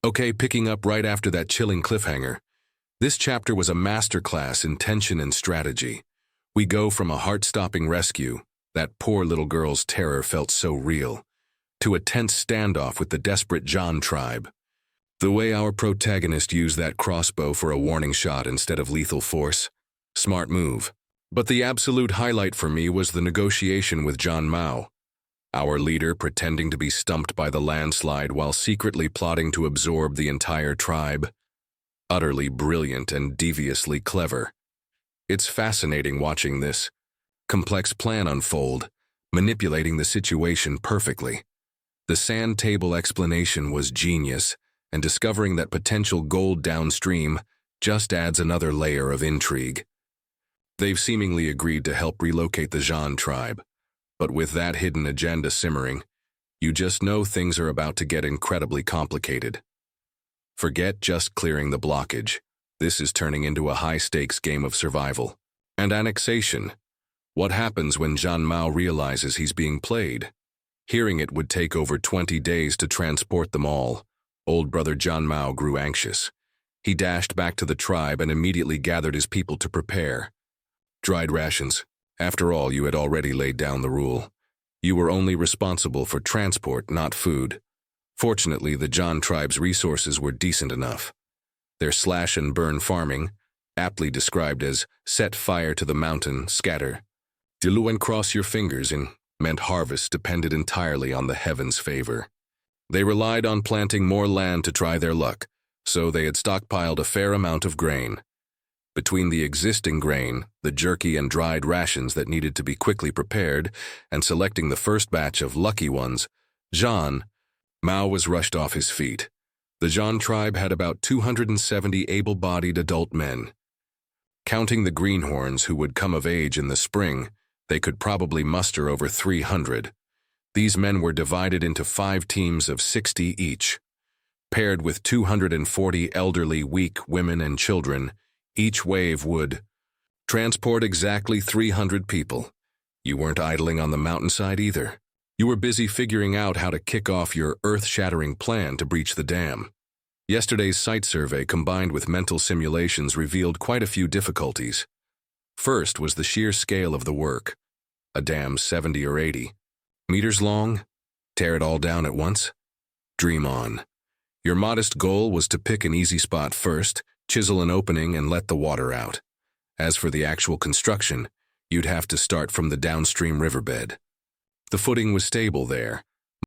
Okay, picking up right after that chilling cliffhanger. This chapter was a masterclass in tension and strategy. We go from a heart-stopping rescue, that poor little girl's terror felt so real, to a tense standoff with the desperate Zhan tribe. The way our protagonist used that crossbow for a warning shot instead of lethal force, smart move. But the absolute highlight for me was the negotiation with Zhan Mao, our leader pretending to be stumped by the landslide while secretly plotting to absorb the entire tribe. Utterly brilliant and deviously clever. It's fascinating watching this complex plan unfold, manipulating the situation perfectly. The sand table explanation was genius, and discovering that potential gold downstream just adds another layer of intrigue. They've seemingly agreed to help relocate the Zhan tribe, but with that hidden agenda simmering, you just know things are about to get incredibly complicated. Forget just clearing the blockage. This is turning into a high-stakes game of survival. And annexation. What happens when Zhan Mao realizes he's being played? Hearing it would take over 20 days to transport them all. Old brother Zhan Mao grew anxious. He dashed back to the tribe and immediately gathered his people to prepare. Dried rations. After all, you had already laid down the rule. You were only responsible for transport, not food. Fortunately, the Zhan tribe's resources were decent enough. Their slash-and-burn farming, aptly described as set fire to the mountain, scatter, dilu and cross your fingers in, meant harvest depended entirely on the heavens' favor. They relied on planting more land to try their luck, so they had stockpiled a fair amount of grain. Between the existing grain, the jerky and dried rations that needed to be quickly prepared, and selecting the first batch of lucky ones, Zhan Mao was rushed off his feet. The Zhan tribe had about 270 able-bodied adult men. Counting the greenhorns who would come of age in the spring, they could probably muster over 300. These men were divided into 5 teams of 60 each. Paired with 240 elderly, weak women and children, each wave would transport exactly 300 people. You weren't idling on the mountainside either. You were busy figuring out how to kick off your earth-shattering plan to breach the dam. Yesterday's site survey combined with mental simulations revealed quite a few difficulties. First was the sheer scale of the work. A dam 70 or 80 meters long? Tear it all down at once? Dream on. Your modest goal was to pick an easy spot first, chisel an opening, and let the water out. As for the actual construction, you'd have to start from the downstream riverbed. The footing was stable there,